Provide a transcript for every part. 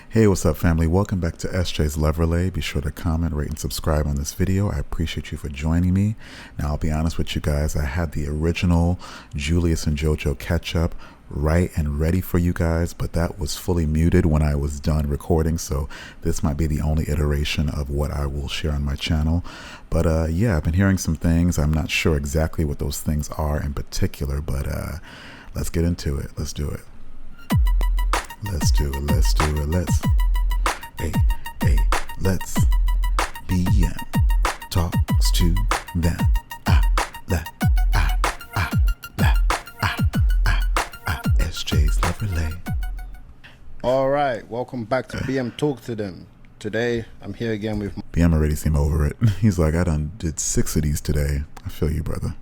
Hey, what's up, family? Welcome back to SJ's Love Relay. Be sure to comment, rate, and subscribe on this video. I appreciate you for joining me. Now, I'll be honest with you guys. I had the original Julius and Jojo catch-up right and ready for you guys, but that was fully muted when I was done recording, so this might be the only iteration of what I will share on my channel. But yeah, I've been hearing some things. I'm not sure exactly what those things are in particular, but let's get into it. Let's do it. Let's do it, let's do it, let's. Hey, hey, let's. BM talks to them. SJ's Love Relay. Alright, welcome back to BM Talk to Them. Today, I'm here again with BM already seemed over it. He's like, I done did 6 of these today. I feel you, brother.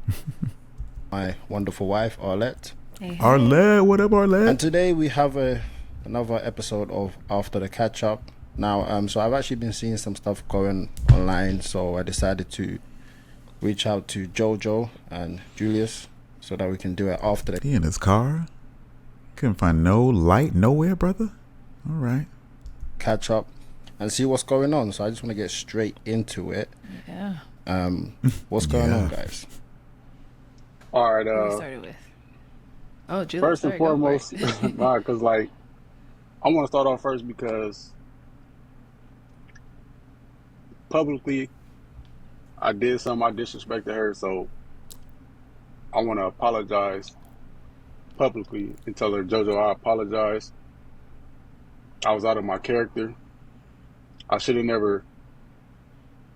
my wonderful wife, Arlette. Hey. Arlette, what up, Arlette? And today we have another episode of After the Catch Up. Now, so I've actually been seeing some stuff going online, so I decided to reach out to Jojo and Julius so that we can do it after the He in his car? Couldn't find no light nowhere, brother? All right. catch up and see what's going on. So I just want to get straight into it. Yeah. What's going on, guys? All right. Who we started with? Oh, Julius. First and foremost, nah, because like I want to start off first because publicly I did something, I disrespected her, so I want to apologize publicly and tell her, Jojo, I apologize. I was out of my character. I should have never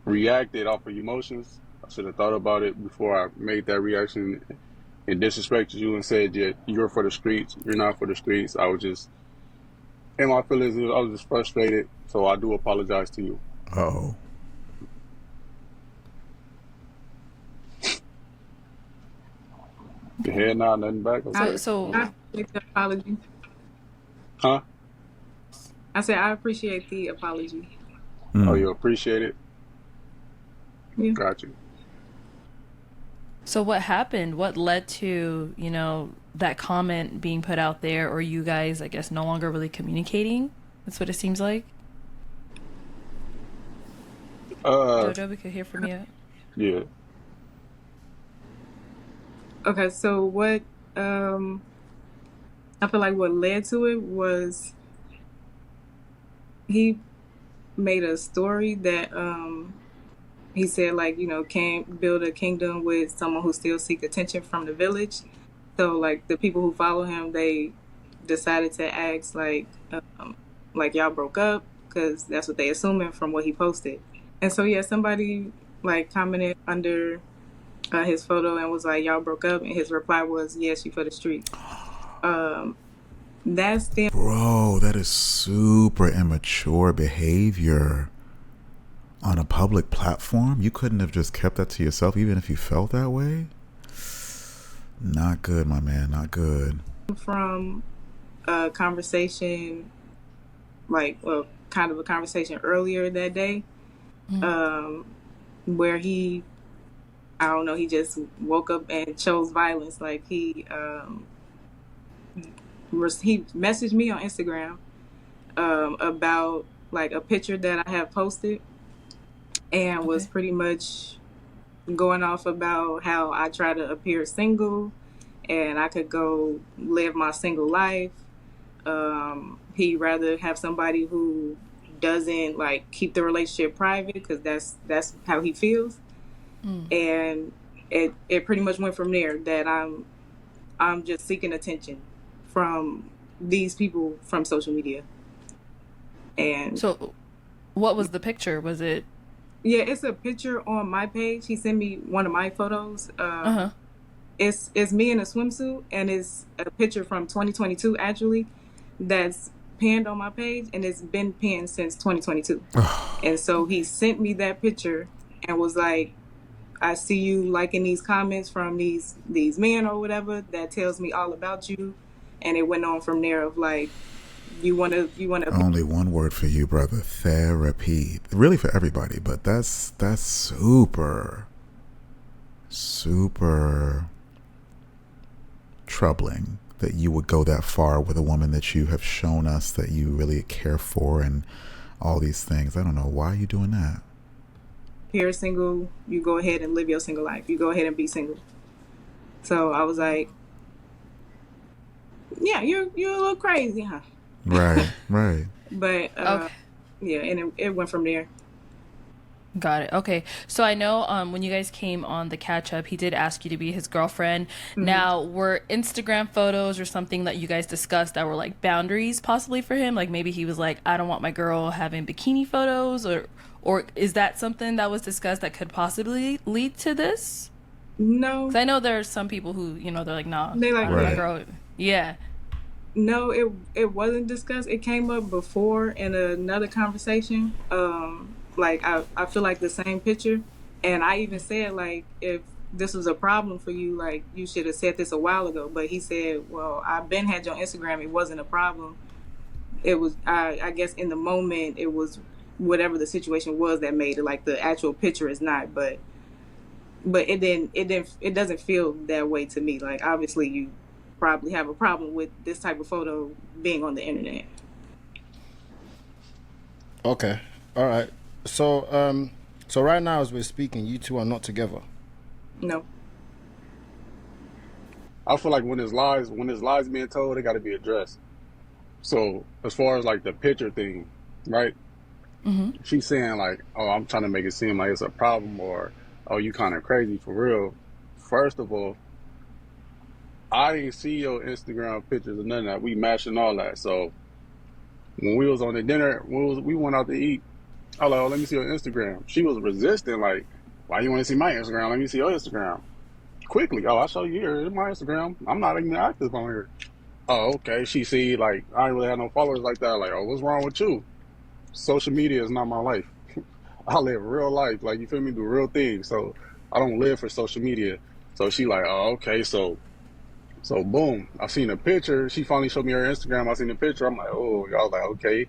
reacted off of emotions. I should have thought about it before I made that reaction and disrespected you and said, yeah, you're for the streets, you're not for the streets. I was just, in my feelings, I was just frustrated, so I do apologize to you. Uh-oh. Your head nod, nothing back? Okay. So I appreciate the apology. Huh? I said I appreciate the apology. Oh, you appreciate it? Yeah. Got you. So what happened? What led to, that comment being put out there, or you guys, I guess, no longer really communicating? That's what it seems like. Jojo, we could hear from you. Yeah. Okay, so what I feel like what led to it was he made a story that he said can't build a kingdom with someone who still seek attention from the village. So like the people who follow him, they decided to ask like y'all broke up, because that's what they assuming from what he posted. And so yeah, somebody like commented under his photo and was like, y'all broke up, and his reply was, yes, you for the street. That's them. Bro, that is super immature behavior on a public platform. You couldn't have just kept that to yourself even if you felt that way? Not good, my man, not good. From a conversation, kind of a conversation earlier that day, where he just woke up and chose violence. Like he messaged me on Instagram about like a picture that I have posted, and was pretty much going off about how I try to appear single and I could go live my single life. He'd rather have somebody who doesn't like keep the relationship private, because that's how he feels. And it pretty much went from there that I'm just seeking attention from these people from social media. And so what was the picture? Was it? Yeah, it's a picture on my page. He sent me one of my photos. It's me in a swimsuit, and it's a picture from 2022 actually that's pinned on my page, and it's been pinned since 2022. And so he sent me that picture and was like, I see you liking these comments from these men or whatever, that tells me all about you. And it went on from there of like, you want to Only one word for you, brother: therapy. Really for everybody, but that's super troubling that you would go that far with a woman that you have shown us that you really care for and all these things. I don't know. Why are you doing that? You're single, you go ahead and live your single life. You go ahead and be single. So I was like, yeah, you're a little crazy, huh? Right, right. But Okay. yeah, and it went from there. Got it. Okay. So I know when you guys came on the catch up, he did ask you to be his girlfriend. Now, were Instagram photos or something that you guys discussed that were like boundaries possibly for him? Like maybe he was like, I don't want my girl having bikini photos, or is that something that was discussed that could possibly lead to this? No, 'Cause I know there are some people who, you know, they're like, nah, they like, Right. my girl. Yeah. no, it wasn't discussed. It came up before in another conversation. Like I feel like the same picture, and I even said like if this was a problem for you, like you should have said this a while ago. But he said, well, I've been had you on Instagram. It wasn't a problem. It was I guess in the moment it was whatever the situation was that made it. Like the actual picture is not, but it doesn't feel that way to me. Like obviously you probably have a problem with this type of photo being on the internet. Okay. All right. So so right now as we're speaking, you two are not together. No. I feel like when there's lies being told, they got to be addressed. So as far as like the picture thing, right? She's saying like, oh, I'm trying to make it seem like it's a problem, or oh, you kind of crazy for real. First of all, I didn't see your Instagram pictures or none of that. We matched and all that. So when we was on the dinner, we went out to eat. I was like, oh, let me see your Instagram. She was resisting, like, why you want to see my Instagram? Let me see your Instagram. Quickly, oh, I'll show you here. It's my Instagram. I'm not even active on here. Oh, okay. She see, like, I don't really have no followers like that. Like, oh, what's wrong with you? Social media is not my life. I live real life. Like, you feel me? Do real things. So I don't live for social media. So she like, oh, okay. So boom. I seen a picture. She finally showed me her Instagram. I seen the picture. I'm like, oh, y'all like, okay.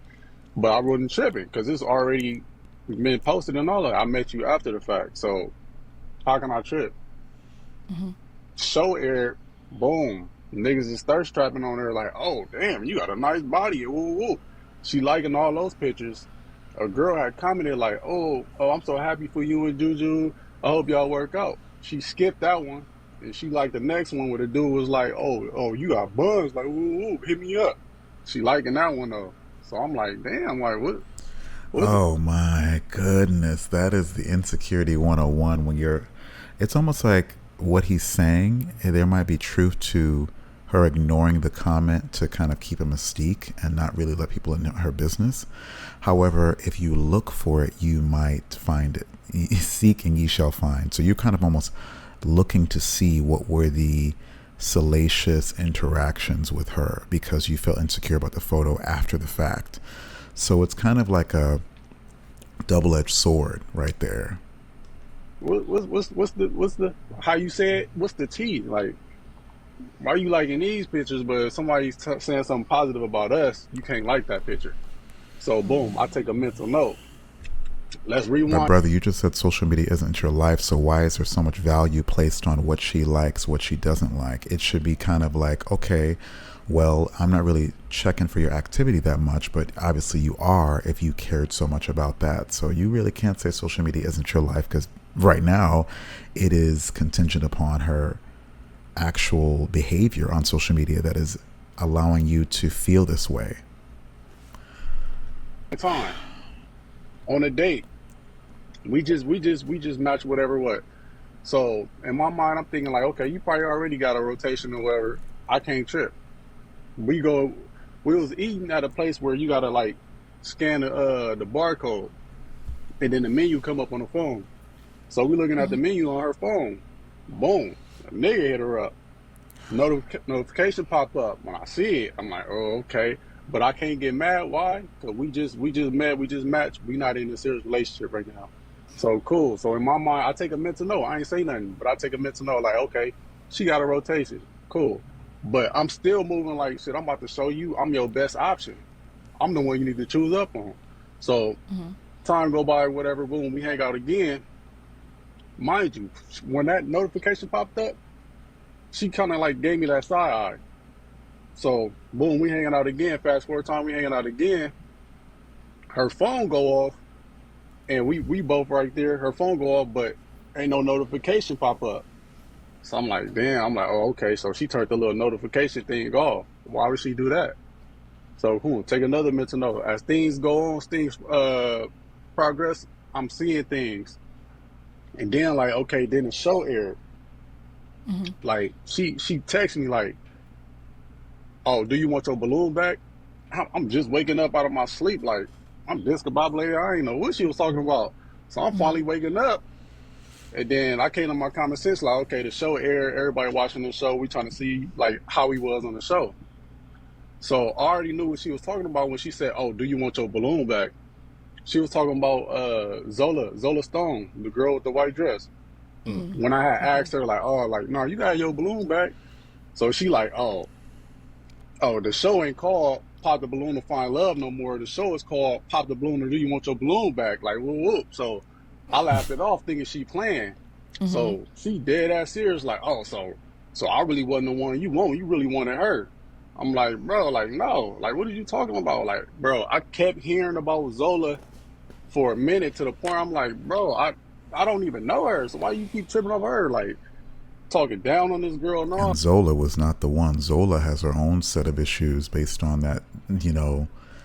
But I wasn't tripping because it's already been posted and all that. I met you after the fact. So how can I trip? Show air, boom. Niggas is thirst trapping on her like, oh, damn, you got a nice body. Woo, woo. She liking all those pictures. A girl had commented like, oh, I'm so happy for you and Juju. I hope y'all work out. She skipped that one. And she liked the next one where the dude was like, oh, you got buns. Like, woo, hit me up. She liking that one though. So I'm like, damn, like what? Oh my goodness. That is the insecurity 101 when you're, it's almost like what he's saying, there might be truth to her ignoring the comment to kind of keep a mystique and not really let people in her business. However, if you look for it, you might find it. Seek and ye shall find. So you're kind of almost looking to see what were the salacious interactions with her because you felt insecure about the photo after the fact. So it's kind of like a double-edged sword right there. What's the how you say it? What's the tea? Like, why are you liking these pictures, but if somebody's saying something positive about us, you can't like that picture? So boom, I take a mental note. Let's rewind. But brother, you just said social media isn't your life, so why is there so much value placed on what she likes, what she doesn't like? It should be kind of like, okay, well, I'm not really checking for your activity that much, but obviously you are if you cared so much about that. So you really can't say social media isn't your life because right now it is contingent upon her actual behavior on social media that is allowing you to feel this way. Time on a date, we just match whatever what. So in my mind, I'm thinking like, okay, you probably already got a rotation or whatever. I can't trip. We was eating at a place where you gotta like scan the barcode, and then the menu come up on the phone. So we looking at the menu on her phone. Boom, a nigga hit her up. Notification pop up. When I see it, I'm like, oh, okay. But I can't get mad. Why? Because we just met, we just matched. We not in a serious relationship right now. So cool. So in my mind, I take a mental note. I ain't say nothing, but I take a mental note like, okay, she got a rotation. Cool. But I'm still moving like, shit, I'm about to show you I'm your best option. I'm the one you need to choose up on. So time go by, whatever, boom, we hang out again. Mind you, when that notification popped up, she kind of like gave me that side eye. So boom, we hanging out again. Fast forward time, we hanging out again. Her phone go off, and we both right there. Her phone go off, but ain't no notification pop up. So I'm like, damn. I'm like, oh, okay. So she turned the little notification thing off. Why would she do that? So take another mental note. As things go on, things progress. I'm seeing things, and then like, okay, then the show aired. Like she texted me like, oh, do you want your balloon back? I'm just waking up out of my sleep. Like, I'm discombobulated. I ain't know what she was talking about. So I'm finally waking up. And then I came to my common sense, like, okay, the show aired. Everybody watching the show. We trying to see, like, how he was on the show. So I already knew what she was talking about when she said, oh, do you want your balloon back? She was talking about Zola Stone, the girl with the white dress. When I had asked her, like, oh, like, no, you got your balloon back. So she like, oh, the show ain't called Pop the Balloon to Find Love no more. The show is called Pop the Balloon or Do You Want Your Balloon Back? Like, whoop, whoop. So I laughed it off thinking she playing. So she dead ass serious, like, oh, so I really wasn't the one you want. You really wanted her. I'm like, bro, like, no. Like, what are you talking about? Like, bro, I kept hearing about Zola for a minute to the point I'm like, bro, I don't even know her. So why you keep tripping over her? Like, talking down on this girl and all. And Zola was not the one. Zola has her own set of issues based on that,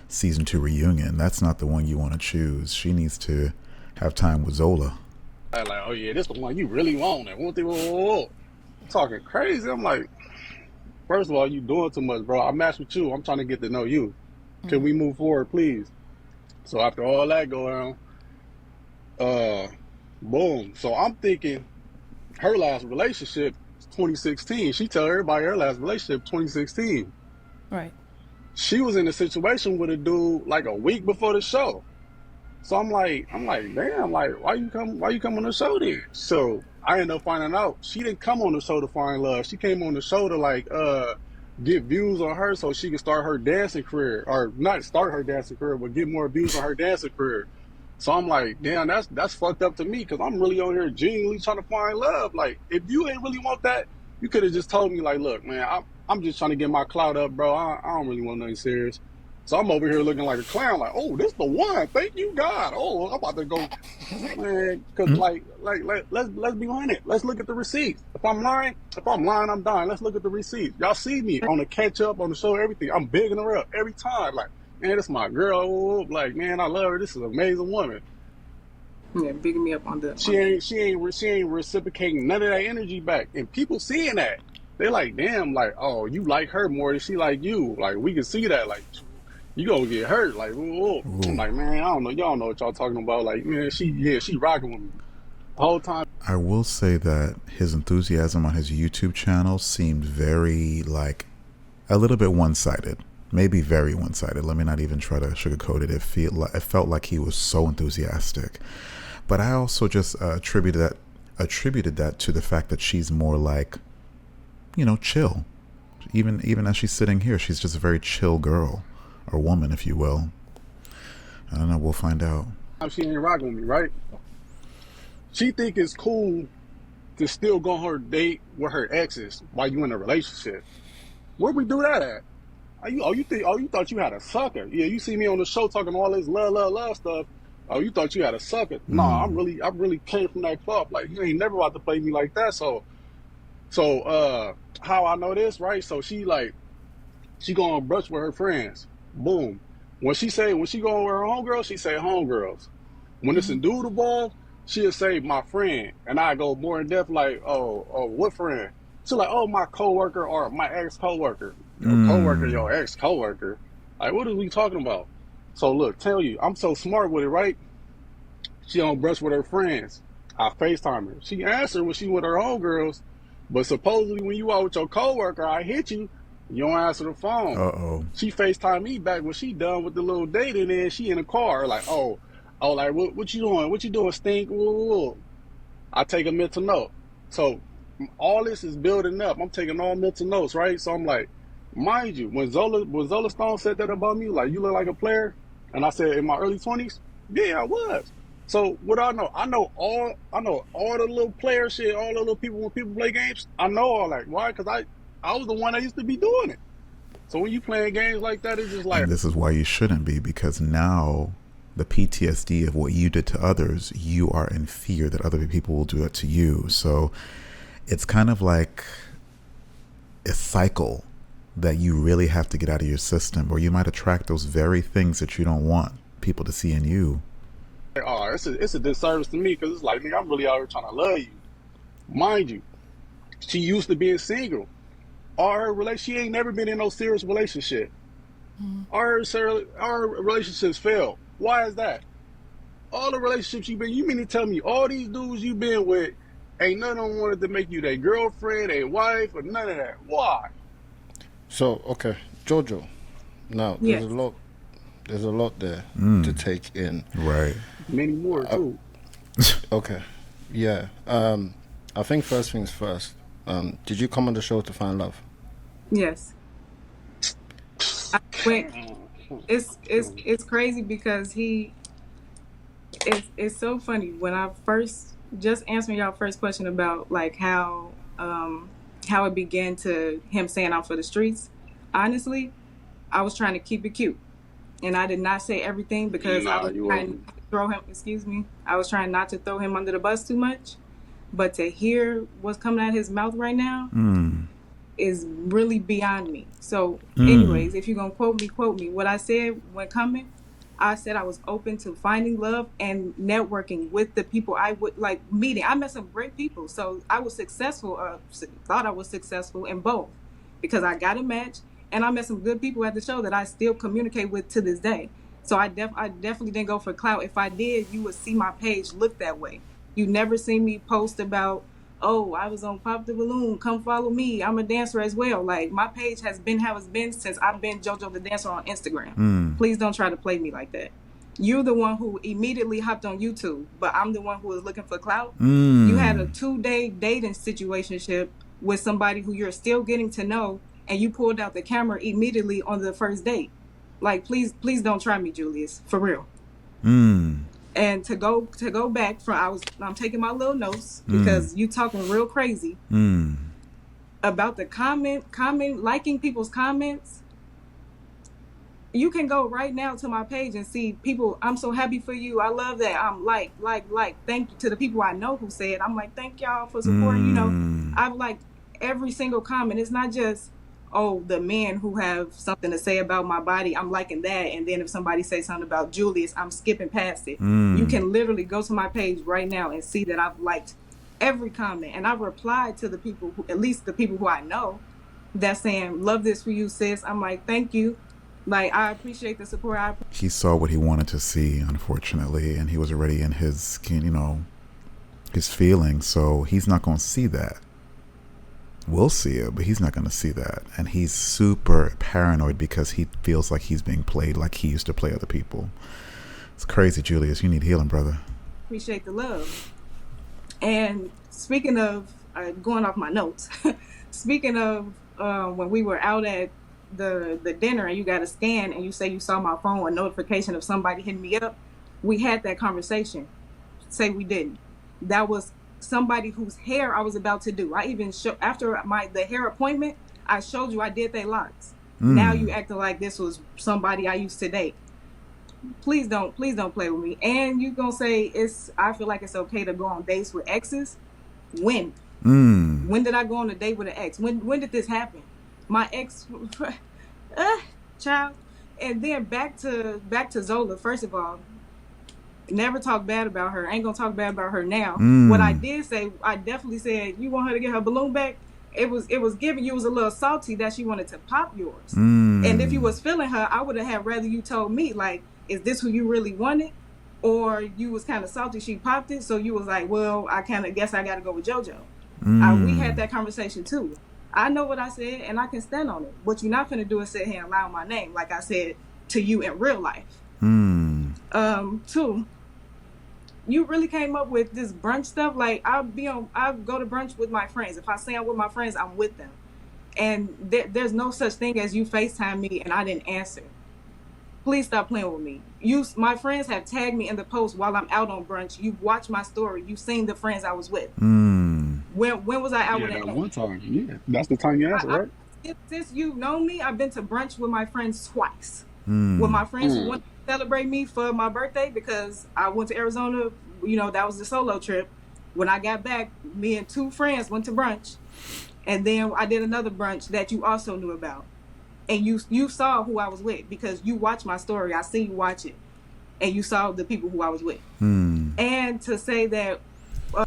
season 2 reunion. That's not the one you want to choose. She needs to have time with Zola. Like, oh yeah, this the one you really want. And talking crazy. I'm like, first of all, you doing too much, bro. I matched with you. I'm trying to get to know you. Can we move forward, please? So after all that going on, boom. So I'm thinking her last relationship is 2016. She tell everybody her last relationship 2016. Right. She was in a situation with a dude like a week before the show. So I'm like, damn, like, why you come on the show then? So I ended up finding out she didn't come on the show to find love. She came on the show to like get views on her so she could start her dancing career, or not start her dancing career, but get more views on her dancing career. So I'm like, damn, that's fucked up to me, because I'm really on here genuinely trying to find love. Like, if you ain't really want that, you could have just told me, like, look, man, I'm just trying to get my clout up, bro. I don't really want nothing serious. So I'm over here looking like a clown, like, oh, this the one. Thank you, God. Oh, I'm about to go, man, because like let's be honest. Let's look at the receipts. If I'm lying, I'm dying. Let's look at the receipts. Y'all see me on the catch up, on the show, everything. I'm bigging her up every time. Like, man, this my girl. Like, man, I love her. This is an amazing woman. Yeah, bigging me up on the. She ain't reciprocating none of that energy back, and people seeing that, they like, damn, like, oh, you like her more than she like you. Like, we can see that, like, you gonna get hurt. Like, whoa. I'm like, man, I don't know. Y'all know what y'all talking about. Like, man, she rocking with me the whole time. I will say that his enthusiasm on his YouTube channel seemed very, like, a little bit one-sided. Maybe very one-sided. Let me not even try to sugarcoat it. It felt like he was so enthusiastic. But I also just attributed that to the fact that she's more like, chill. Even as she's sitting here, she's just a very chill girl, or woman, if you will. I don't know. We'll find out. She ain't rocking with me, right? She think it's cool to still go on her date with her exes while you in a relationship. Where we do that at? You thought you had a sucker? Yeah, you see me on the show talking all this love stuff. Oh, you thought you had a sucker? Nah, I really came from that club. Like, you ain't never about to play me like that. So how I know this, right? So she go on brunch with her friends. Boom. When she go with her homegirls, she say homegirls. When it's a dude involved, she'll say my friend, and I go more in depth, like, oh, what friend? She's like, oh, my coworker or my ex-coworker. Your coworker, your ex-coworker. Like, what are we talking about? So look, tell you, I'm so smart with it, right? She on brunch with her friends. I FaceTime her. She answered when she with her homegirls, but supposedly when you out with your coworker, I hit you. You don't answer the phone. Uh-oh. She FaceTime me back when she done with the little date, and then she in the car, like, like, what you doing? What you doing, Stink? Whoa. I take a mental note. So all this is building up. I'm taking all mental notes, right? So I'm like, mind you, when Zola Stone said that about me, like, you look like a player, and I said in my early 20s, yeah, I was. So what I know all the little player shit, all the little people when people play games. I know all that. Why? Because I was the one that used to be doing it. So when you playing games like that, it's just like, And this is why you shouldn't be, because now the PTSD of what you did to others, you are in fear that other people will do it to you. So it's kind of like a cycle that you really have to get out of your system, or you might attract those very things that you don't want people to see in you. oh, it's a disservice to me because it's like, nigga, I'm really out here trying to love you. Mind you, she used to being single. She ain't never been in no serious relationship. Our relationships failed. Why is that? All the relationships you mean to tell me all these dudes you've been with, ain't none of them wanted to make you their girlfriend, their wife, or none of that. Why? So okay, Jojo. Now Yes. there's a lot there to take in. Right. Many more too. Okay. Yeah. I think first things first. Did you come on the show to find love? Yes. I went. It's crazy because it's so funny when I first just answering y'all first question about like how it began to him saying I'm for the streets. Honestly, I was trying to keep it cute, and I did not say everything because I was trying to throw him. Excuse me. I was trying not to throw him under the bus too much, but to hear what's coming out of his mouth right now is really beyond me. So, anyways, if you're gonna quote me. What I said when coming, I said I was open to finding love and networking with the people I would like meeting. I met some great people, so I was successful. Thought I was successful in both because I got a match and I met some good people at the show that I still communicate with to this day. So I definitely didn't go for clout. If I did, you would see my page look that way. You never see me post about, oh, I was on Pop the Balloon, come follow me, I'm a dancer as well. Like, my page has been how it's been since I've been Jojo the Dancer on Instagram. Please don't try to play me like that. You're the one who immediately hopped on YouTube, but I'm the one who was looking for clout. You had a 2-day dating situationship with somebody who you're still getting to know, and you pulled out the camera immediately on the first date. Like, please don't try me, Julius, for real. And to go back from, I'm taking my little notes because you talking real crazy about the comment liking people's comments. You can go right now to my page and see people. I'm so happy for you. I love that. I'm like. Thank you to the people I know who said. I'm like, thank y'all for supporting. You know, I've liked every single comment. It's not just, oh, the men who have something to say about my body, I'm liking that. And then if somebody says something about Julius, I'm skipping past it. You can literally go to my page right now and see that I've liked every comment. And I've replied to the people, at least the people who I know, that's saying, love this for you, sis. I'm like, thank you. Like, I appreciate the support. He saw what he wanted to see, unfortunately, and he was already in his skin, his feelings. So he's not going to see that. We'll see it, but he's not going to see that. And he's super paranoid because he feels like he's being played like he used to play other people. It's crazy, Julius. You need healing, brother. Appreciate the love. And speaking of, going off my notes, speaking of when we were out at the dinner and you got a scan and you say you saw my phone, a notification of somebody hitting me up, we had that conversation. Say we didn't. That was somebody whose hair I was about to do. I even after the hair appointment, I showed you I did their locks. Now you acting like this was somebody I used to date. Please don't play with me. And you gonna say I feel like it's okay to go on dates with exes. When did I go on a date with an ex? When did this happen? My ex child. And then back to Zola. First of all, never talk bad about her. Ain't gonna talk bad about her now. What I did say, I definitely said, you want her to get her balloon back? It was giving you was a little salty that she wanted to pop yours. And if you was feeling her, I would have had rather you told me, like, is this who you really wanted? Or you was kind of salty she popped it, so you was like, well, I kind of guess I got to go with Jojo. We had that conversation too. I know what I said and I can stand on it. What you're not gonna do is sit here and lie on my name like I said to you in real life. Two, you really came up with this brunch stuff. Like, I go to brunch with my friends. If I say I'm with my friends, I'm with them. And there's no such thing as you FaceTime me and I didn't answer. Please stop playing with me. My friends have tagged me in the post while I'm out on brunch. You've watched my story. You've seen the friends I was with. When was I out with that one time? Yeah, that's the time you answered, right? since you've known me, I've been to brunch with my friends twice. Mm. With my friends who Mm. wanted to celebrate me for my birthday because I went to Arizona. You know, that was the solo trip. When I got back, me and 2 friends went to brunch, and then I did another brunch that you also knew about, and you saw who I was with because you watched my story. I seen you watch it, and you saw the people who I was with. Mm. And to say that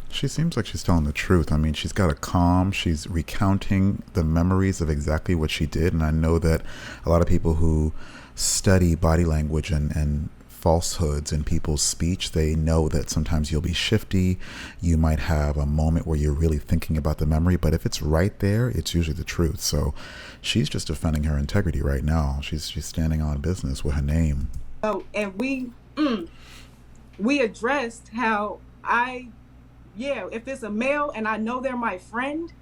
She seems like she's telling the truth. I mean, she's got a calm. She's recounting the memories of exactly what she did. And I know that a lot of people who study body language and falsehoods in people's speech, they know that sometimes you'll be shifty. You might have a moment where you're really thinking about the memory. But if it's right there, it's usually the truth. So she's just defending her integrity right now. She's standing on business with her name. and we addressed how if it's a male and I know they're my friend,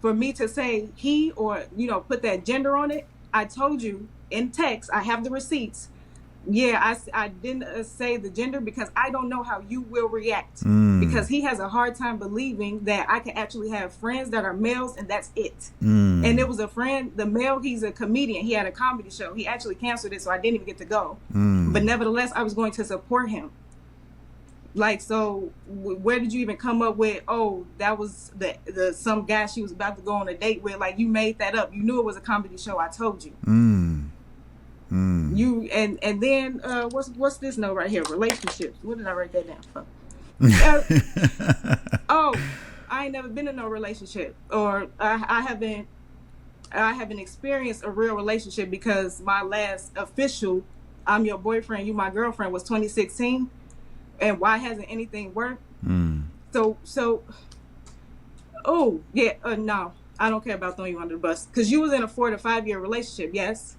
for me to say he or, put that gender on it, I told you in text, I have the receipts. Yeah, I didn't say the gender because I don't know how you will react. Because he has a hard time believing that I can actually have friends that are males and that's it. And it was a friend, the male, he's a comedian. He had a comedy show. He actually canceled it, so I didn't even get to go. But nevertheless, I was going to support him. Like, so where did you even come up with, oh, that was the some guy she was about to go on a date with? Like, you made that up. You knew it was a comedy show. I told you. You and then what's this note right here? Relationships. What did I write that down for? Oh, I ain't never been in no relationship, or I haven't experienced a real relationship because my last official, I'm your boyfriend, you my girlfriend, was 2016. And why hasn't anything worked? So, oh yeah, no, I don't care about throwing you under the bus because you was in a 4 to 5 year relationship. Yes,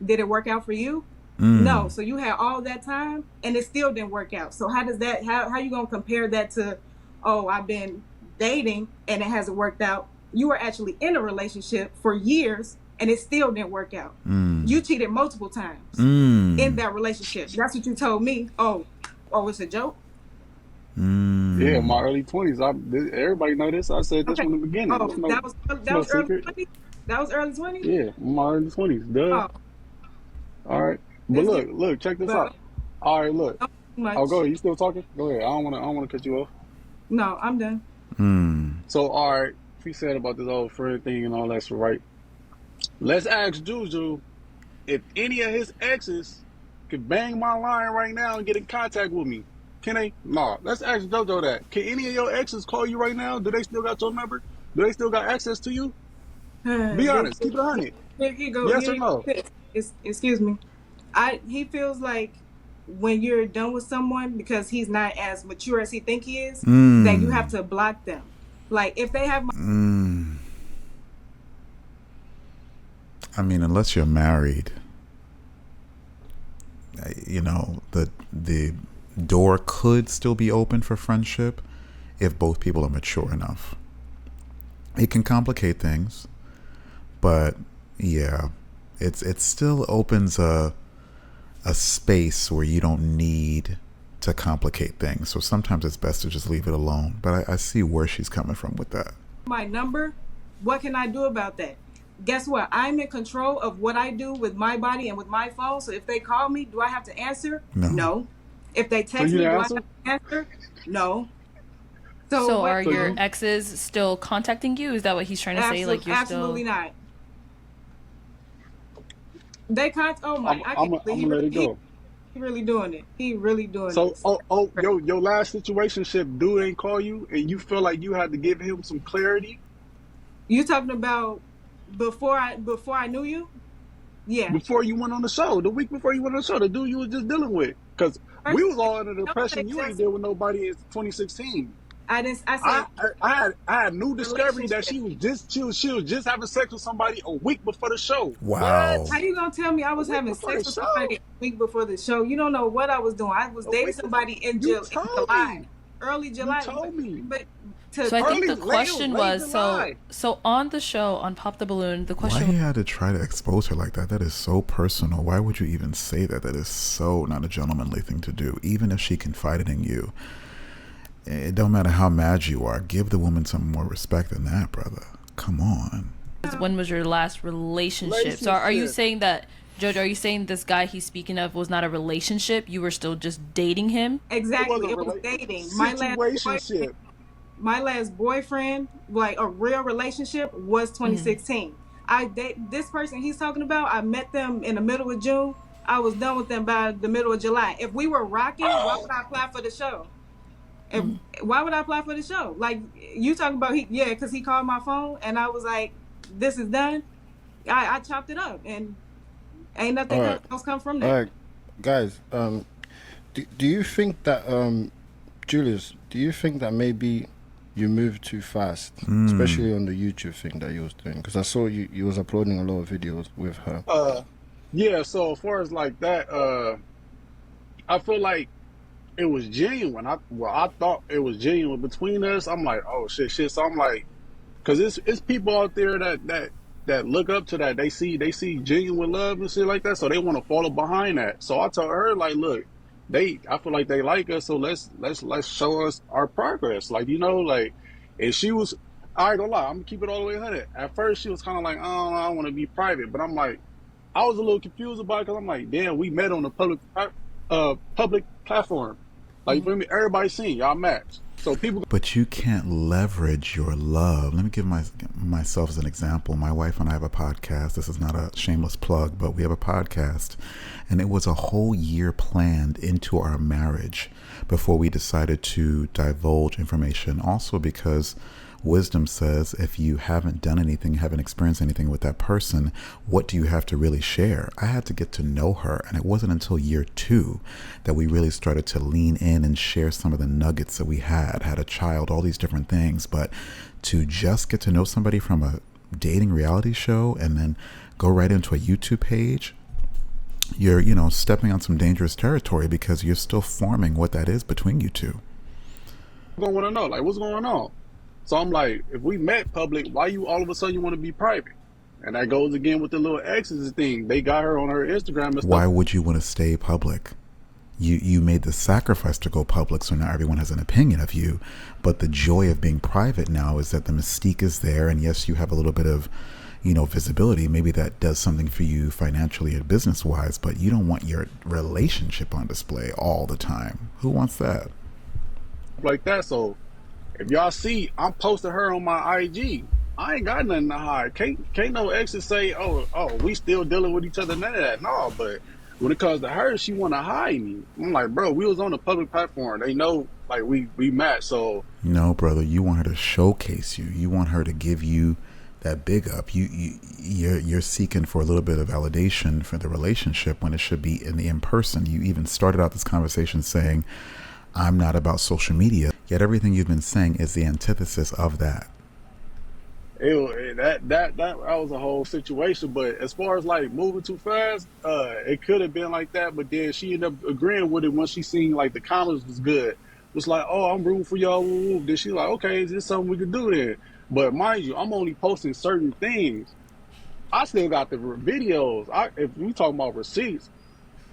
did it work out for you? No. So you had all that time and it still didn't work out. So how does that? How you gonna compare that to? Oh, I've been dating and it hasn't worked out. You were actually in a relationship for years and it still didn't work out. You cheated multiple times in that relationship. That's what you told me. Oh, it's a joke? Yeah, my early 20s. Everybody know this. I said this Okay. from the beginning. Oh, that was early secret. 20s? That was early 20s? Yeah, my early 20s. Duh. Oh, All right. But look, check this out. All right, look. Not too much. Oh, go ahead. You still talking? Go ahead. I don't want to cut you off. No, I'm done. So, all right. She said about this old friend thing and all that's right. Let's ask Juju if any of his exes could bang my line right now and get in contact with me. Can they? No. Let's ask Jojo that. Can any of your exes call you right now? Do they still got your number? Do they still got access to you? Be honest. Keep it 100. Here you go. Yes or no? Excuse me. He feels like when you're done with someone because he's not as mature as he think he is, that you have to block them. Like if they have I mean, unless you're married, the door could still be open for friendship if both people are mature enough. It can complicate things, but yeah, it still opens a space where you don't need to complicate things. So sometimes it's best to just leave it alone. But I see where she's coming from with that. My number, what can I do about that? Guess what? I'm in control of what I do with my body and with my phone. So if they call me, do I have to answer? No. If they text me, do I have to answer? No. So are your exes still contacting you? Is that what he's trying to say? Like you're absolutely not. They oh my! I'm gonna let it go. He really doing it. He really doing it. So, your last situationship, dude ain't call you, and you feel like you had to give him some clarity. You talking about before I knew you? Yeah. Before you went on the show, the week before you went on the show, the dude you was just dealing with, because we was all under the impression you ain't deal with nobody in 2016. I had new discovery that she was just having sex with somebody a week before the show. Wow. What? How you gonna tell me I was having sex with somebody a week before the show? You don't know what I was doing. I was dating somebody in July, early July. You told me. So I think the question was, so on the show, on Pop the Balloon, the question Why you had to try to expose her like that? That is so personal. Why would you even say that? That is so not a gentlemanly thing to do. Even if she confided in you, it don't matter how mad you are. Give the woman some more respect than that, brother. Come on. When was your last relationship? So are you saying that, Jojo, are you saying this guy he's speaking of was not a relationship? You were still just dating him? Exactly. It was dating. Situationship. My last boyfriend, like a real relationship, was 2016. This person he's talking about, I met them in the middle of June. I was done with them by the middle of July. If we were rocking, why would I apply for the show? Why would I apply for the show? Like you talking about because he called my phone and I was like, this is done. I chopped it up and ain't nothing else come from that. All right, guys. Do you think that Julius? Do you think that maybe you moved too fast, especially on the YouTube thing that you was doing? Because I saw you was uploading a lot of videos with her. Yeah. So as far as like that, I feel like it was genuine. I thought it was genuine between us. I'm like, oh shit. So I'm like, because it's people out there that look up to that. They see genuine love and shit like that, so they want to follow behind that. So I told her like, look, I feel like they like us, so let's show us our progress. Like, you know, like, and she was, I ain't gonna lie, I'm gonna keep it all the way 100. At first she was kind of like, oh, I want to be private, but I'm like, I was a little confused about it because I'm like, damn, we met on a public platform. Like, you feel me? Everybody seen y'all match. So people. But you can't leverage your love. Let me give myself as an example. My wife and I have a podcast. This is not a shameless plug, but we have a podcast. And it was a whole year planned into our marriage before we decided to divulge information. Also because wisdom says if you haven't done anything, haven't experienced anything with that person, what do you have to really share? I had to get to know her, and it wasn't until year 2 that we really started to lean in and share some of the nuggets that we had a child, all these different things. But to just get to know somebody from a dating reality show and then go right into a YouTube page, you're, stepping on some dangerous territory because you're still forming what that is between you two. I'm gonna want to know, like, what's going on? So I'm like, if we met public, why you all of a sudden you want to be private? And that goes again with the little exes thing. They got her on her Instagram and stuff. Why would you want to stay public? You made the sacrifice to go public, so now everyone has an opinion of you. But the joy of being private now is that the mystique is there, and yes, you have a little bit of, visibility. Maybe that does something for you financially or business-wise, but you don't want your relationship on display all the time. Who wants that? Like that, so if y'all see, I'm posting her on my IG. I ain't got nothing to hide. Can't no exes say, oh, we still dealing with each other. None of that. No, but when it comes to her, she want to hide me. I'm like, bro, we was on a public platform. They know, like, we match. So no, brother, you want her to showcase you. You want her to give you that big up. You're seeking for a little bit of validation for the relationship when it should be in person. You even started out this conversation saying, I'm not about social media, yet everything you've been saying is the antithesis of that. That was a whole situation. But as far as like moving too fast, it could have been like that. But then she ended up agreeing with it once she seen like the comments was good. It was like, oh, I'm rooting for y'all. Then she like, okay, is this something we could do then? But mind you, I'm only posting certain things. I still got the videos. If we talking about receipts,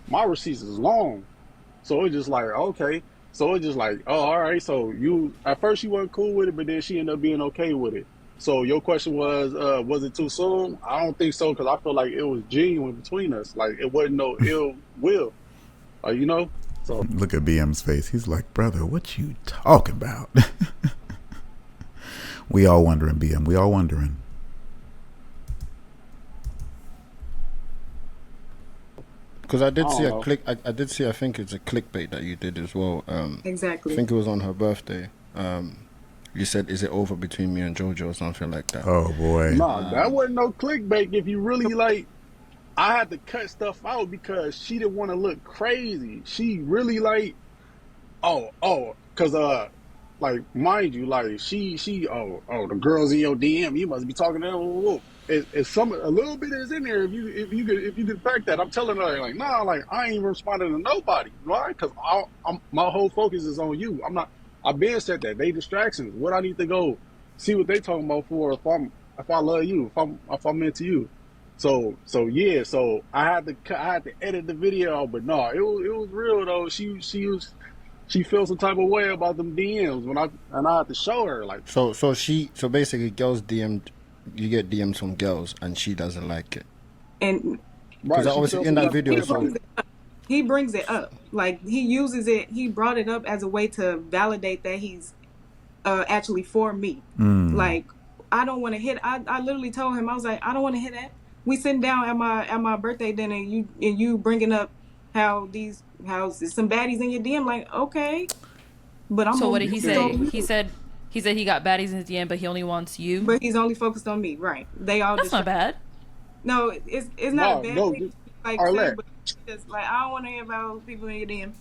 my receipts is long. So it's just like, okay. So it's just like, oh, all right. So at first you wasn't cool with it, but then she ended up being okay with it. So your question was it too soon? I don't think so, because I feel like it was genuine between us. Like, it wasn't no ill will, So look at BM's face. He's like, brother, what you talking about? We all wondering, BM. We all wondering. Because I did see a click. I did see. I think it's a clickbait that you did as well. Exactly. I think it was on her birthday. You said, "Is it over between me and Jojo?" or something like that. Oh boy. Nah, that wasn't no clickbait. If you really like, I had to cut stuff out because she didn't want to look crazy. She really like, because like, mind you, like she the girls in your DM, you must be talking to them. It's a little bit is in there. If you could fact that, I'm telling her like, nah, like I ain't even responding to nobody, right? Because my whole focus is on you. I've been said that they distractions. What I need to go see what they talking about for if I love you, if I'm into you. So yeah. So I had to edit the video, but no, it was real though. She felt some type of way about them DMs when I had to show her like. So basically, girls DM'd you get DMs from girls and she doesn't like it. And Because Right, she obviously feels in some that type of video, way about so it. he brings it up. Like, he uses it. He brought it up as a way to validate that he's actually for me. Like, I don't want to hit. I literally told him, I was like, I don't want to hit that. We sitting down at my birthday dinner, and you bringing up how some baddies in your DM. Like, okay, but I'm So what only did he focused say? on you. He said he got baddies in his DM, but he only wants you. But he's only focused on me. Right? They all That's not bad. No, it's not a bad No, thing. Like, say, Arlette, but it's just like, I don't want to hear about people in your DM.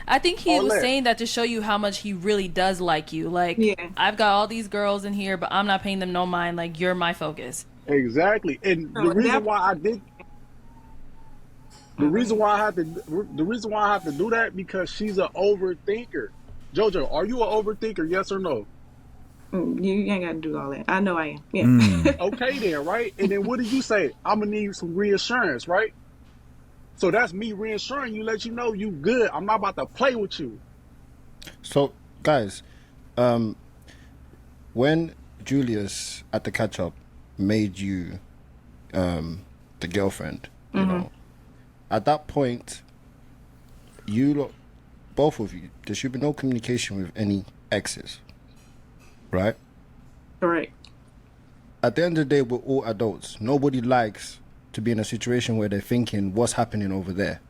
I think he was Arlette. saying that to show you how much he really does like you. Like, Yeah. I've got all these girls in here, but I'm not paying them no mind. Like, you're my focus. Exactly. And No, the reason why I did the reason why I have to do that because she's an overthinker. Jojo, are you an overthinker? Yes or no? You ain't got to do all that. I know I am. Yeah. Okay then, right? And then what did you say? I'm gonna need some reassurance, right? So that's me reassuring you, let you know you good. I'm not about to play with you. So, guys, when Julius at the catch up made you the girlfriend, you know, at that point, both of you, there should be no communication with any exes, right? Correct. At the end of the day, we're all adults. Nobody likes to be in a situation where they're thinking, what's happening over there?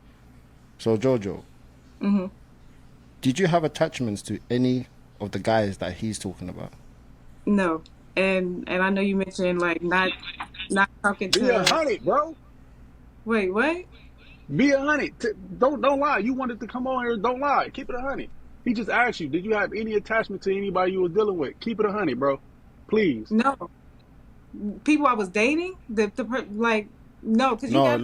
So, Jojo, did you have attachments to any of the guys that he's talking about? No. And I know you mentioned, like, not talking Be to... 100, bro. Wait, what? Be 100. Don't lie. You wanted to come on here. Don't lie. Keep it 100. He just asked you, did you have any attachment to anybody you were dealing with? Keep it 100, bro. Please. No. People I was dating? Like, no, because No,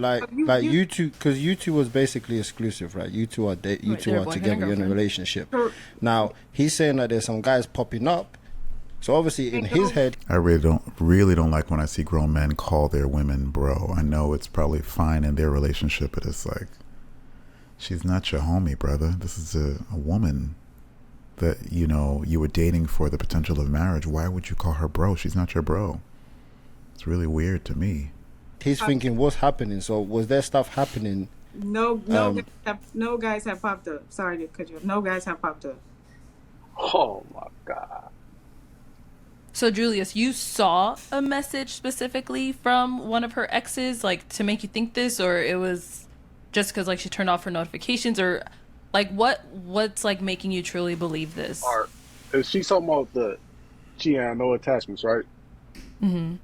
you two, because you two was basically exclusive, right? You two are you Right, two they're are boyfriend and together, you're in a girlfriend. relationship. Sure. Now he's saying that there's some guys popping up, so obviously in his head, I really don't like when I see grown men call their women bro. I know it's probably fine in their relationship, but it's like, she's not your homie, brother. This is a woman that, you know, you were dating for the potential of marriage. Why would you call her bro? She's not your bro. It's really weird to me. he's thinking, what's happening? So was there stuff happening? No guys have popped up. Sorry to cut you off. No guys have popped up. Oh, my God. So, Julius, you saw a message specifically from one of her exes, like, to make you think this, or it was just because, like, she turned off her notifications, or, like, what's, like, making you truly believe this? Or is she talking about she had no attachments, right? Mm-hmm.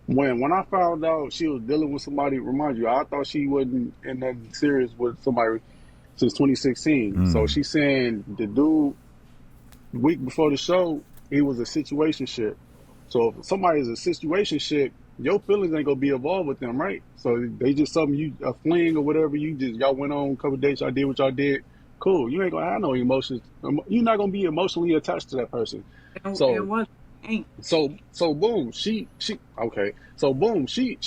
When I found out she was dealing with somebody, remind you, I thought she wasn't in that serious with somebody since 2016. So she's saying the dude, week before the show, he was a situationship. So if somebody is a situationship, your feelings ain't gonna be involved with them, right? So they just something a fling or whatever. Y'all went on a couple dates, y'all did what y'all did. Cool. You ain't gonna have no emotions. You're not gonna be emotionally attached to that person. So boom, she okay. So boom, she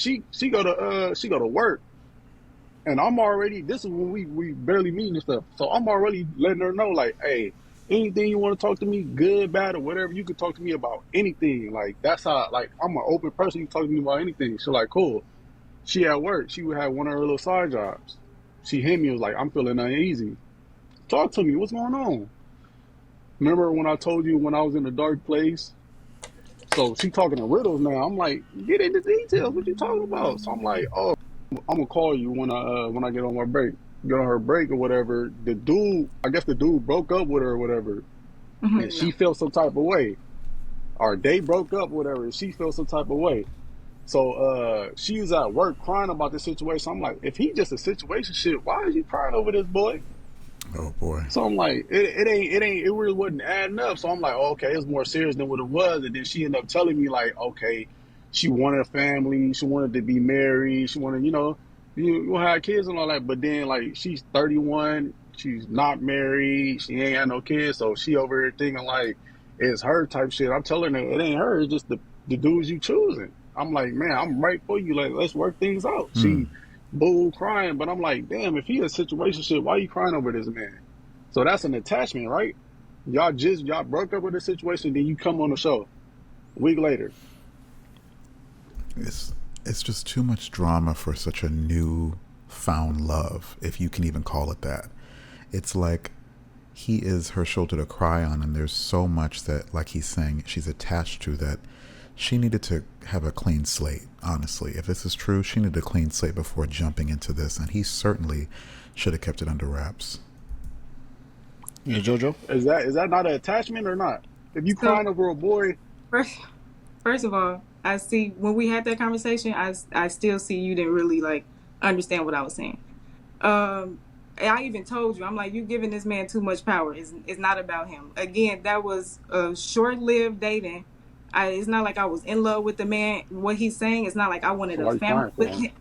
go to work, and I'm already. This is when we barely meeting and stuff. So I'm already letting her know, like, hey, anything you want to talk to me, good, bad, or whatever, you can talk to me about anything. Like, that's how, like, I'm an open person. You can talk to me about anything. So like, cool. She at work. She would have one of her little side jobs. She hit me, was like, I'm feeling uneasy. Talk to me. What's going on? Remember when I told you when I was in a dark place? So she talking in riddles now. I'm like, get into details. What you talking about? So I'm like, oh, I'm gonna call you when I get on my break. Get on her break or whatever. I guess the dude broke up with her or whatever, and she felt some type of way. Or they broke up, whatever, and she felt some type of way. So she was at work crying about the situation. I'm like, if he just a situationship, why are you crying over this boy? Oh boy. So I'm like, it really wasn't adding up. So I'm like, oh, okay, it's more serious than what it was. And then she ended up telling me, like, okay, she wanted a family, she wanted to be married, she wanted, you have kids and all that. But then, like, she's 31, she's not married, she ain't had no kids, so she over here thinking like it's her type shit. I'm telling her it ain't her, it's just the dudes you choosing. I'm like, man, I'm right for you. Like, let's work things out. She boo crying, but I'm like, damn, if he a situationship, why are you crying over this man? So that's an attachment, right? Y'all broke up with the situation, then you come on the show a week later. It's just too much drama for such a new found love, if you can even call it that. It's like he is her shoulder to cry on, and there's so much that, like he's saying, she's attached to, that she needed to have a clean slate. Honestly, if this is true, she needed a clean slate before jumping into this, and he certainly should have kept it under wraps. Yeah, Jojo. Is that not an attachment or not? If you crying over a boy, First of all, I see when we had that conversation, I still see you didn't really like understand what I was saying. I even told you, I'm like, you're giving this man too much power. It's not about him. Again, that was a short-lived dating. It's not like I was in love with the man. What he's saying, it's not like I wanted a family with him.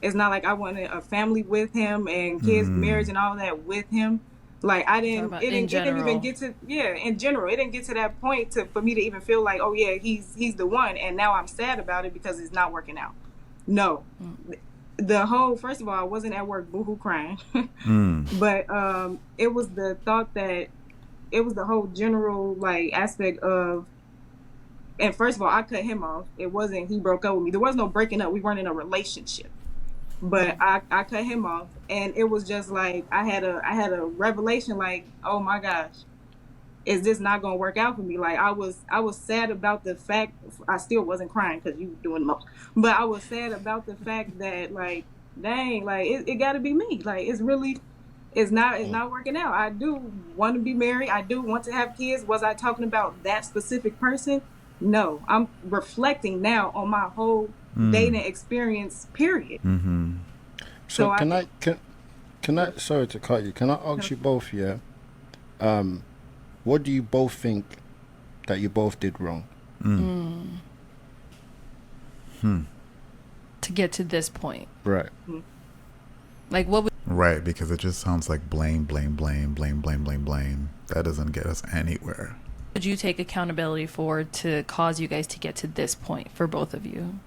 It's not like I wanted a family with him and kids, marriage, and all that with him. Like I didn't. It didn't even get to in general. It didn't get to that point for me to even feel like, oh yeah, he's the one. And now I'm sad about it because it's not working out. No. The whole, first of all, I wasn't at work boohoo crying, but it was the thought that it was the whole general like aspect of. And first of all, I cut him off. It wasn't he broke up with me. There was no breaking up. We weren't in a relationship, but I cut him off, and it was just like I had a revelation like, oh my gosh, is this not gonna work out for me? Like I was sad about the fact. I still wasn't crying because you were doing most, but I was sad about the fact that like, dang, like it got to be me. Like it's not working out. I do want to be married. I do want to have kids. Was I talking about that specific person? No, I'm reflecting now on my whole dating experience. Period. Mm-hmm. So can I? Sorry to cut you. Can I ask you both? Yeah. What do you both think that you both did wrong? To get to this point, Right. like what would Right, because it just sounds like blame. That doesn't get us anywhere. you take accountability for to cause you guys to get to this point for both of you?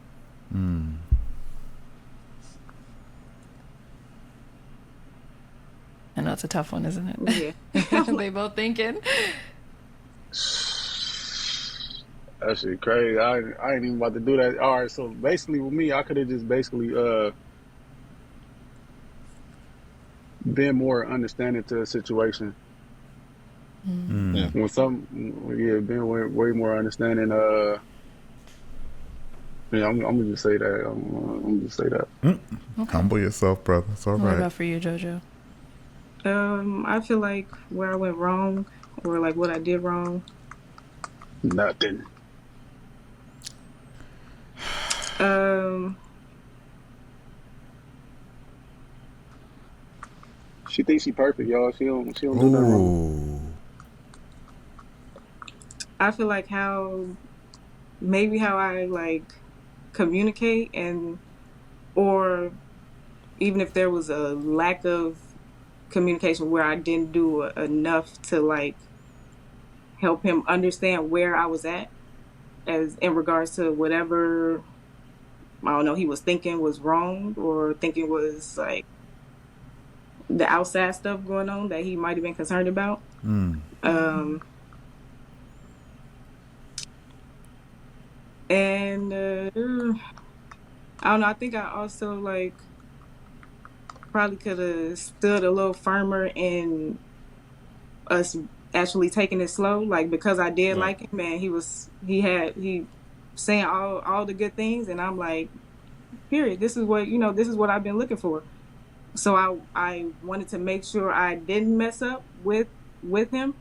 I know it's a tough one, isn't it? Yeah. They both thinking. that shit crazy. I ain't even about to do that. All right, so basically with me, I could have just basically been more understanding to the situation. Yeah. Been way more understanding. I'm gonna just say that. I'm gonna just say that. Okay. Humble yourself, brother. It's all What right. about for you, Jojo? I feel like where I went wrong, or like what I did wrong. Nothing. She thinks she perfect, y'all. She don't do nothing wrong. Ooh. I feel like how I like communicate or even if there was a lack of communication where I didn't do enough to like help him understand where I was at as in regards to whatever, I don't know, he was thinking was wrong or thinking was like the outside stuff going on that he might have been concerned about. And I don't know, I think I also like probably could have stood a little firmer in us actually taking it slow, like because I did like him and he saying all the good things, and I'm like, period, this is what I've been looking for. So I wanted to make sure I didn't mess up with him.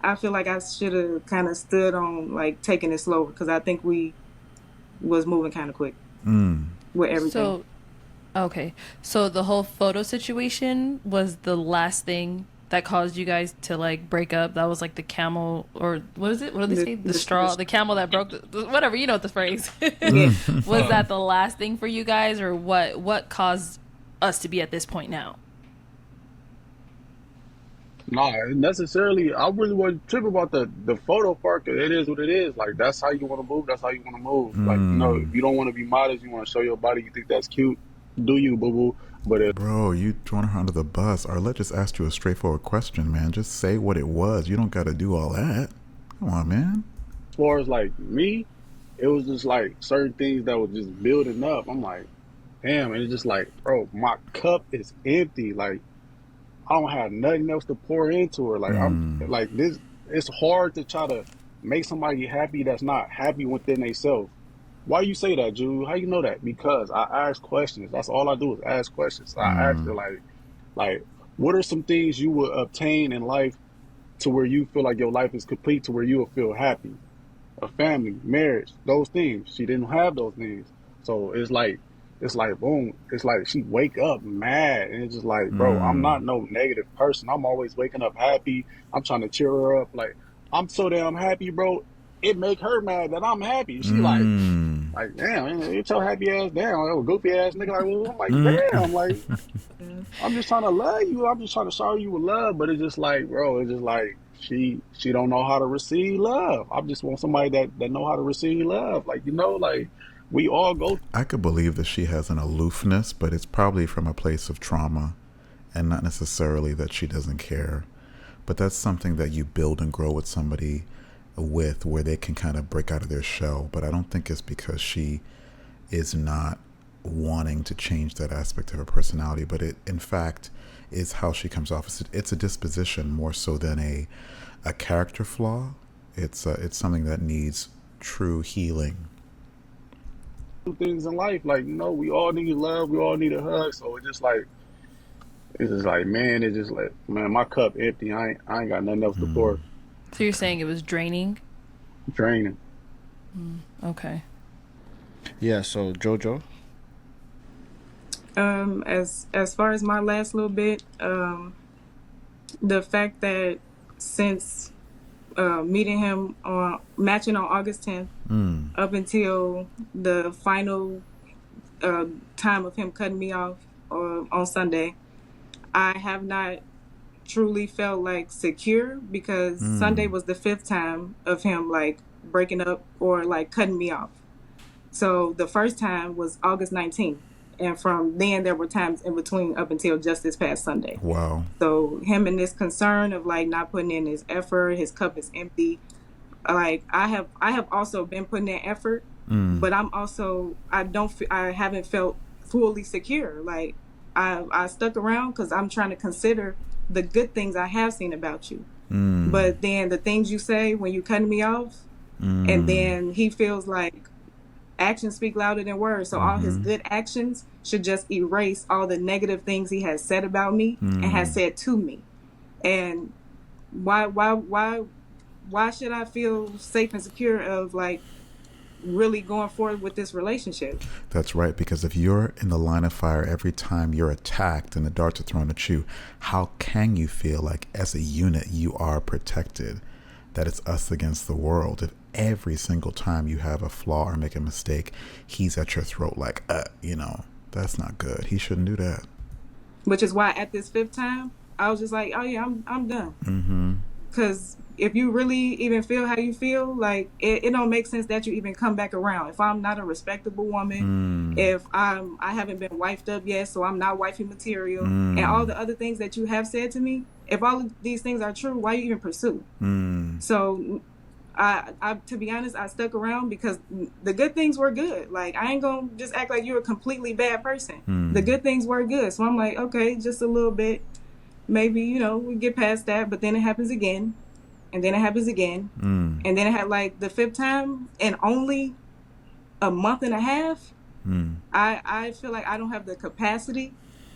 I feel like I should have kind of stood on like taking it slow because I think we was moving kind of quick with everything. So, okay. So the whole photo situation was the last thing that caused you guys to like break up. That was like the camel, or what is it? What do they say? The straw, the camel that broke whatever, you know what the phrase. Was that the last thing for you guys, or what caused us to be at this point now? Nah, necessarily. I really wasn't tripping about the photo part. 'Cause it is what it is. Like that's how you want to move. That's how you want to move. Like if you don't want to be modest, you want to show your body. You think that's cute. Do you, boo boo? But Bro, you throwing her under the bus. Arlette just asked you a straightforward question, man. Just say what it was. You don't got to do all that. Come on, man. as far as like me, it was just like certain things that was just building up. I'm like, damn, and it's just like, bro, my cup is empty. Like, I don't have nothing else to pour into her. Like, I'm Mm. like this. It's hard to try to make somebody happy that's not happy within themselves. Why you say that, Jude? How you know that? Because I ask questions. That's all I do is ask questions. So I asked her Mm. like, what are some things you would obtain in life to where you feel like your life is complete, to where you will feel happy? A family, marriage, those things. She didn't have those things. So it's like boom, it's like she wake up mad and it's just like, bro, I'm Mm. not no negative person. I'm always waking up happy. I'm trying to cheer her up. Like, I'm so damn happy, bro. It make her mad that I'm happy. She Mm. like, damn, man, get your happy ass down. Oh, goofy ass nigga. Like, well, I'm like, Mm. damn, like, Yeah. I'm just trying to love you. I'm just trying to show you with love. But it's just like, bro, it's just like she don't know how to receive love. I just want somebody that know how to receive love. Like, like we all go. I could believe that she has an aloofness, but it's probably from a place of trauma and not necessarily that she doesn't care. But that's something that you build and grow with somebody with, where they can kind of break out of their shell. But I don't think it's because she is not wanting to change that aspect of her personality, but it in fact is how she comes off. It's a disposition more so than a character flaw. It's something that needs true healing. Things in life. Like, we all need love. We all need a hug. So it's just like, man, it's just like, man, my cup empty. I ain't got nothing else to pour. So you're saying it was draining? Draining. Okay. Yeah. So Jojo. As far as my last little bit, the fact that since meeting him on matching on August 10th up until the final time of him cutting me off on Sunday, I have not truly felt like secure, because Sunday was the 5th time of him like breaking up or like cutting me off. So the first time was August 19th. And from then there were times in between up until just this past Sunday. Wow. So him and this concern of like not putting in his effort, his cup is empty. Like I have also been putting in effort, but I haven't felt fully secure. Like I stuck around because I'm trying to consider the good things I have seen about you. But then the things you say when you cutting me off, and then he feels like actions speak louder than words. So all his good actions should just erase all the negative things he has said about me and has said to me. And why should I feel safe and secure of like really going forward with this relationship? That's right, because if you're in the line of fire every time you're attacked and the darts are thrown at you, how can you feel like as a unit you are protected? That it's us against the world. If every single time you have a flaw or make a mistake, he's at your throat like, that's not good. He shouldn't do that. Which is why at this 5th time, I was just like, oh yeah, I'm done. Because if you really even feel how you feel, like it don't make sense that you even come back around. If I'm not a respectable woman, if I haven't been wifed up yet, so I'm not wifey material, and all the other things that you have said to me, if all of these things are true, why you even pursue? So I to be honest, I stuck around because the good things were good. Like I ain't gonna just act like you're a completely bad person. The good things were good. So I'm like, okay, just a little bit. Maybe, we get past that, but then it happens again. And then it happens again. And then it had like the 5th time in only a month and a half. I feel like I don't have the capacity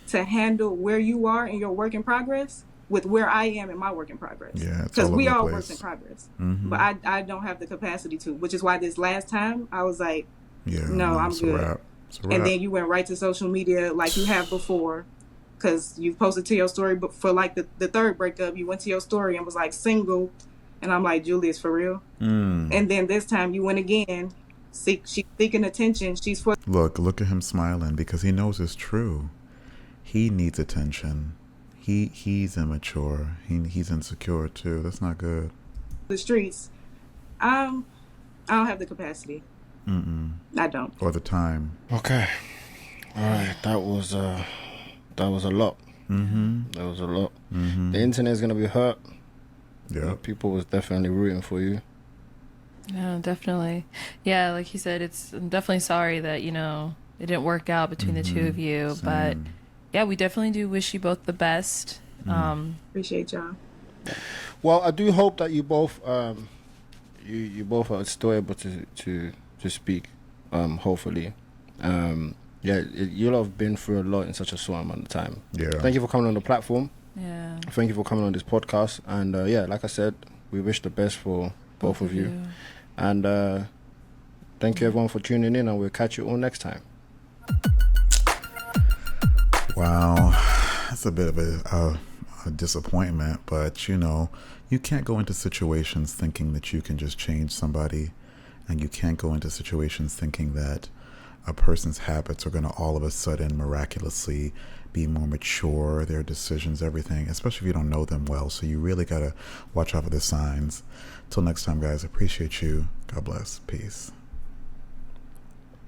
to handle where you are in your work in progress with where I am in my work in progress. Yeah, because we all work in progress. But I don't have the capacity to, which is why this last time I was like, no, I'm good. And then you went right to social media like you have before, because you posted to your story, but for like the third breakup, you went to your story and was like single, and I'm like, Julius, for real? And then this time you went again. She's seeking attention. She's for look at him smiling because he knows it's true. He needs attention. He's immature. He's insecure too. That's not good. the streets. I don't have the capacity. I don't. Or the time. Okay. All right. That was a lot. That was a lot. The internet's gonna be hurt. Yeah. People was definitely rooting for you. Yeah, definitely. Yeah, like he said, I'm definitely sorry that, it didn't work out between the two of you. But Same. yeah, we definitely do wish you both the best. Appreciate y'all. Well, I do hope that you both you both are still able to speak. Hopefully. Yeah, you'll have been through a lot in such a short amount of time. Yeah. Thank you for coming on the platform. Yeah. Thank you for coming on this podcast. And yeah, like I said, we wish the best for both of you. And thank you everyone for tuning in, and we'll catch you all next time. Wow, that's a bit of a disappointment, but you can't go into situations thinking that you can just change somebody, and you can't go into situations thinking that a person's habits are going to all of a sudden miraculously be more mature, their decisions, everything, especially if you don't know them well. So you really got to watch out for the signs. Till next time, guys, appreciate you. God bless. Peace.